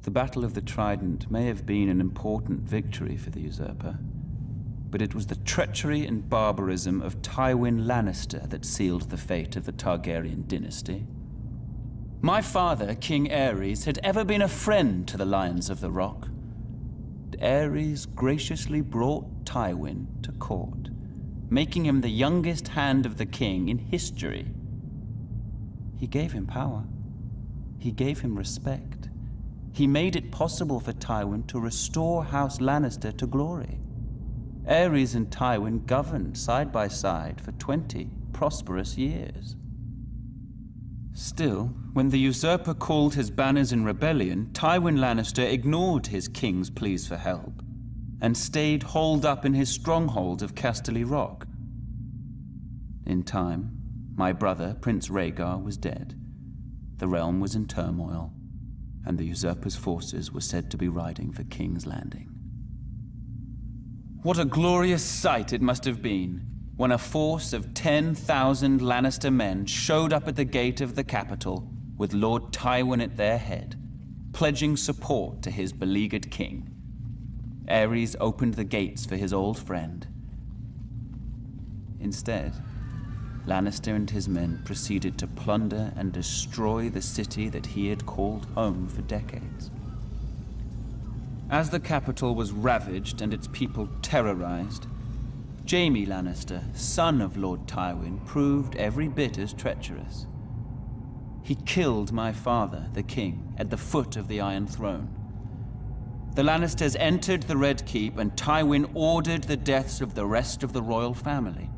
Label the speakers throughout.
Speaker 1: The Battle of the Trident may have been an important victory for the usurper, but it was the treachery and barbarism of Tywin Lannister that sealed the fate of the Targaryen dynasty. My father, King Aerys, had ever been a friend to the Lions of the Rock. Aerys graciously brought Tywin to court, making him the youngest hand of the king in history. He gave him power. He gave him respect. He made it possible for Tywin to restore House Lannister to glory. Aerys and Tywin governed side by side for 20 prosperous years. Still, when the usurper called his banners in rebellion, Tywin Lannister ignored his king's pleas for help and stayed holed up in his stronghold of Casterly Rock. In time, my brother, Prince Rhaegar, was dead. The realm was in turmoil, and the usurper's forces were said to be riding for King's Landing. What a glorious sight it must have been when a force of 10,000 Lannister men showed up at the gate of the capital with Lord Tywin at their head, pledging support to his beleaguered king. Aerys opened the gates for his old friend. Instead, Lannister and his men proceeded to plunder and destroy the city that he had called home for decades. As the capital was ravaged and its people terrorized, Jaime Lannister, son of Lord Tywin, proved every bit as treacherous. He killed my father, the king, at the foot of the Iron Throne. The Lannisters entered the Red Keep, and Tywin ordered the deaths of the rest of the royal family.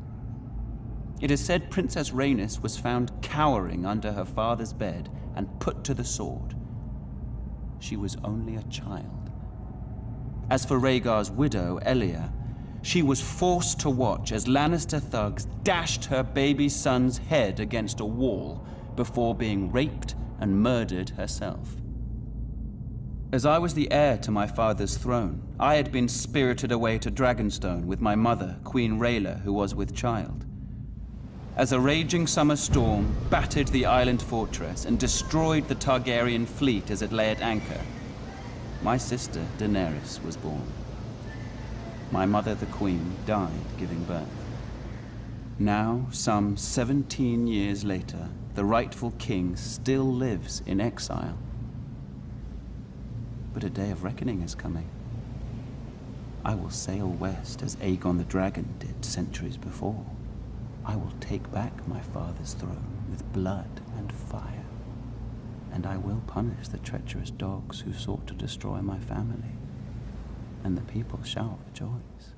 Speaker 1: It is said Princess Rhaenys was found cowering under her father's bed and put to the sword. She was only a child. As for Rhaegar's widow, Elia, she was forced to watch as Lannister thugs dashed her baby son's head against a wall before being raped and murdered herself. As I was the heir to my father's throne, I had been spirited away to Dragonstone with my mother, Queen Rhaela, who was with child. As a raging summer storm battered the island fortress and destroyed the Targaryen fleet as it lay at anchor, my sister, Daenerys, was born. My mother, the Queen, died giving birth. Now, some 17 years later, the rightful king still lives in exile. But a day of reckoning is coming. I will sail west as Aegon the Dragon did centuries before. I will take back my father's throne with blood and fire. And I will punish the treacherous dogs who sought to destroy my family. And the people shall rejoice.